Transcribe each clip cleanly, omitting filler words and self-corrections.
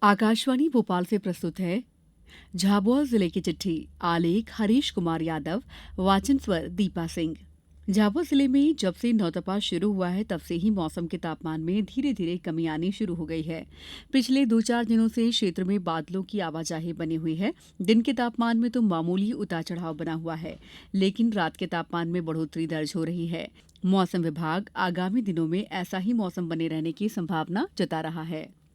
आकाशवाणी भोपाल से प्रस्तुत है झाबुआ जिले की चिट्ठी। आलेख हरीश कुमार यादव। वाचन स्वर दीपा सिंह। झाबुआ जिले में जब से नौतपा शुरू हुआ है तब से ही मौसम के तापमान में धीरे धीरे कमी आनी शुरू हो गई है। पिछले 2-4 दिनों से क्षेत्र में बादलों की आवाजाही बनी हुई है। दिन के तापमान में तो मामूली उतार चढ़ाव बना हुआ है, लेकिन रात के तापमान में बढ़ोतरी दर्ज हो रही है। मौसम विभाग आगामी दिनों में ऐसा ही मौसम बने रहने की संभावना जता रहा है।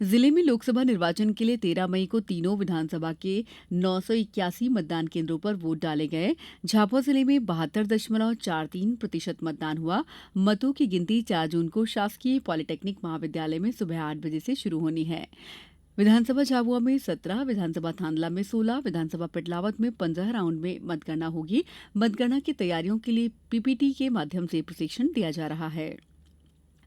जिले में लोकसभा निर्वाचन के लिए 13 मई को तीनों विधानसभा के 981 मतदान केंद्रों पर वोट डाले गए। झाबुआ जिले में 72.43% मतदान हुआ। मतों की गिनती 4 जून को शासकीय पॉलिटेक्निक महाविद्यालय में सुबह 8 बजे से शुरू होनी है। विधानसभा झाबुआ में 17, विधानसभा थांदला में 16, विधानसभा पिटलावद में 15 राउंड में मतगणना होगी। मतगणना की तैयारियों के लिए पीपीटी के माध्यम से प्रशिक्षण दिया जा रहा है।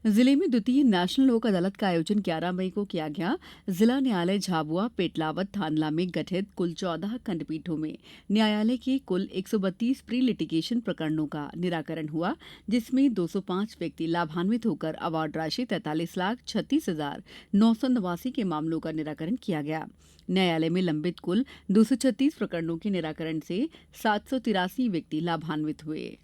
जिले में द्वितीय नेशनल लोक अदालत का आयोजन 11 मई को किया गया। जिला न्यायालय झाबुआ पेटलावद थांदला में गठित कुल 14 खंडपीठों में न्यायालय के कुल 132 प्री लिटिगेशन प्रकरणों का निराकरण हुआ, जिसमें 205 व्यक्ति लाभान्वित होकर अवार्ड राशि 43,36,989 के मामलों का निराकरण किया गया। न्यायालय में लंबित कुल 236 प्रकरणों के निराकरण से 783 व्यक्ति लाभान्वित हुए।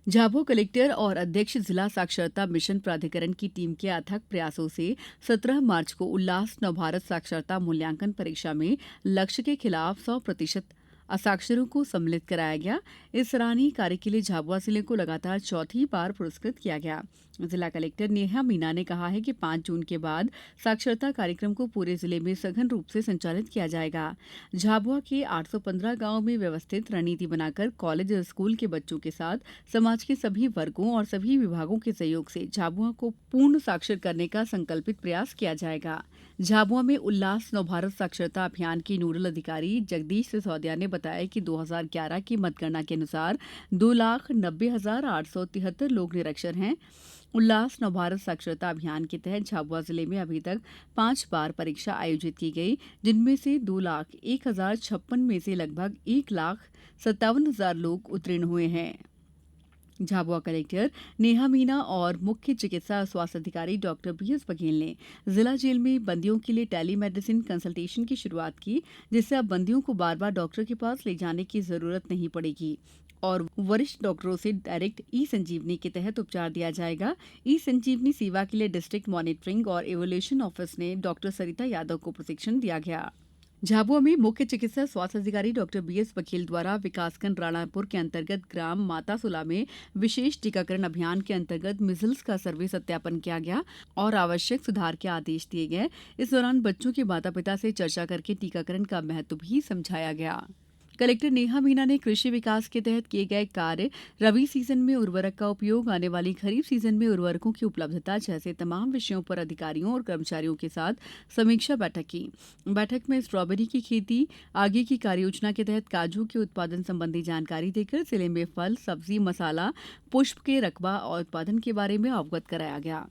झाबुआ कलेक्टर और अध्यक्ष जिला साक्षरता मिशन प्राधिकरण की टीम के अथक प्रयासों से 17 मार्च को उल्लास नवभारत साक्षरता मूल्यांकन परीक्षा में लक्ष्य के खिलाफ 100% असाक्षरों को सम्मिलित कराया गया। इस सराहनीय कार्य के लिए झाबुआ जिले को लगातार चौथी बार पुरस्कृत किया गया। जिला कलेक्टर नेहा मीना ने कहा है कि 5 जून के बाद साक्षरता कार्यक्रम को पूरे जिले में सघन रूप से संचालित किया जाएगा। झाबुआ के 815 गांवों में व्यवस्थित रणनीति बनाकर कॉलेज और स्कूल के बच्चों के साथ समाज के सभी वर्गों और सभी विभागों के सहयोग से झाबुआ को पूर्ण साक्षर करने का संकल्पित प्रयास किया जाएगा। झाबुआ में उल्लास नवभारत साक्षरता अभियान की नोडल अधिकारी जगदीश सिसोदिया ने बताया कि 2011 की मतगणना के अनुसार 2,90,873 लोग निरक्षर हैं। उल्लास नवभारत साक्षरता अभियान के तहत झाबुआ जिले में अभी तक 5 बार परीक्षा आयोजित की गई, जिनमें से 2,01,056 में से लगभग 1,57,000 लोग उत्तीर्ण हुए हैं। झाबुआ कलेक्टर नेहा मीना और मुख्य चिकित्सा और स्वास्थ्य अधिकारी डॉक्टर बीएस बघेल ने जिला जेल में बंदियों के लिए टेली मेडिसिन कंसल्टेशन की शुरुआत की, जिससे अब बंदियों को बार बार डॉक्टर के पास ले जाने की जरूरत नहीं पड़ेगी और वरिष्ठ डॉक्टरों से डायरेक्ट ई संजीवनी के तहत उपचार दिया जाएगा। ई संजीवनी सेवा के लिए डिस्ट्रिक्ट मॉनिटरिंग और इवोल्यूशन ऑफिस ने डॉक्टर सरिता यादव को प्रशिक्षण दिया गया। झाबुआ में मुख्य चिकित्सा स्वास्थ्य अधिकारी डॉक्टर बीएस बघेल द्वारा विकासखंड राणापुर के अंतर्गत ग्राम मातासुला में विशेष टीकाकरण अभियान के अंतर्गत मिजल्स का सर्वे सत्यापन किया गया और आवश्यक सुधार के आदेश दिए गए। इस दौरान बच्चों के माता पिता से चर्चा करके टीकाकरण का महत्व भी समझाया गया। कलेक्टर नेहा मीना ने कृषि विकास के तहत किए गए कार्य, रबी सीजन में उर्वरक का उपयोग, आने वाली खरीफ सीजन में उर्वरकों की उपलब्धता जैसे तमाम विषयों पर अधिकारियों और कर्मचारियों के साथ समीक्षा बैठक की। बैठक में स्ट्रॉबेरी की खेती, आगे की कार्ययोजना के तहत काजू के उत्पादन संबंधी जानकारी देकर जिले में फल, सब्जी, मसाला, पुष्प के रकबा और उत्पादन के बारे में अवगत कराया गया।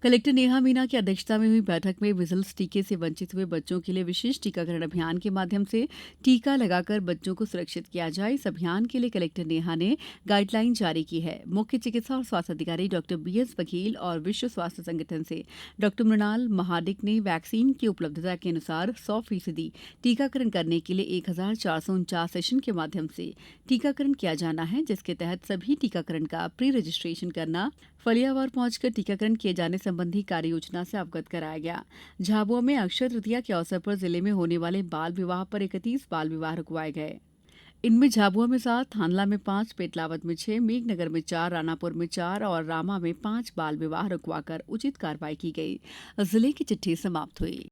कलेक्टर नेहा मीना की अध्यक्षता में हुई बैठक में मीजल्स टीके से वंचित हुए बच्चों के लिए विशेष टीकाकरण अभियान के माध्यम से टीका लगाकर बच्चों को सुरक्षित किया जाए। इस अभियान के लिए कलेक्टर नेहा ने गाइडलाइन जारी की है। मुख्य चिकित्सा और स्वास्थ्य अधिकारी डॉक्टर बीएस बघेल और विश्व स्वास्थ्य संगठन से डॉक्टर मृणाल महाडिक ने वैक्सीन की उपलब्धता के अनुसार 100% टीकाकरण करने के लिए 1,449 सेशन के माध्यम से टीकाकरण किया जाना है, जिसके तहत सभी टीकाकरण का प्री रजिस्ट्रेशन करना, फलियावार पहुंचकर टीकाकरण किए जाने संबंधी कार्य योजना से अवगत कराया गया। झाबुआ में अक्षय तृतीया के अवसर पर जिले में होने वाले बाल विवाह पर 31 बाल विवाह रुकवाए गए। इनमें झाबुआ में 7, थांदला में 5, पेटलावद में 6, मेघनगर में 4, रानापुर में 4 और रामा में 5 बाल विवाह रुकवाकर उचित कार्रवाई की गई। जिले की चिट्ठी समाप्त हुई।